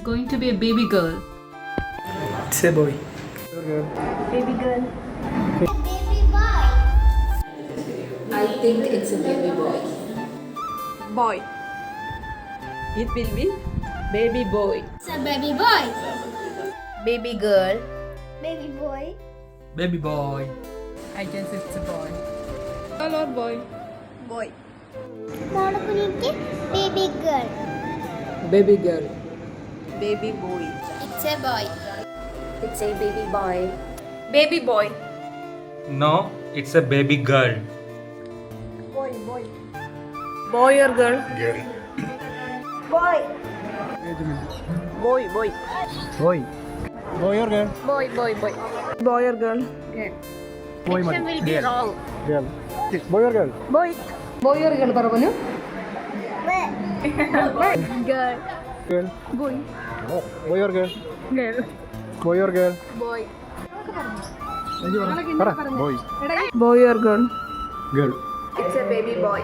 going to be a baby girl. It's a boy. Baby girl. Baby boy. I think it's a baby boy. Boy. It will be baby boy. It's a baby boy. Baby girl. Baby boy. Baby boy. I guess it's a boy. Girl or boy? Boy. മോളക്കുഞ്ഞിക്ക് baby girl. Baby girl. Baby boy. It's a boy. It's a baby boy. Baby boy. No, it's a baby girl. Boy or girl? Boy. Boy. Boy. Boy or girl? Boy. Boy or girl? Boy Action will be wrong. Girl. Boy or girl? Boy. Boy or girl പറഞ്ഞു? Girl. Girl. Boy. Oh, boy or girl? Girl. Boy or girl? Boy. പറ. Boy. Boy or girl? Girl. It's a baby boy.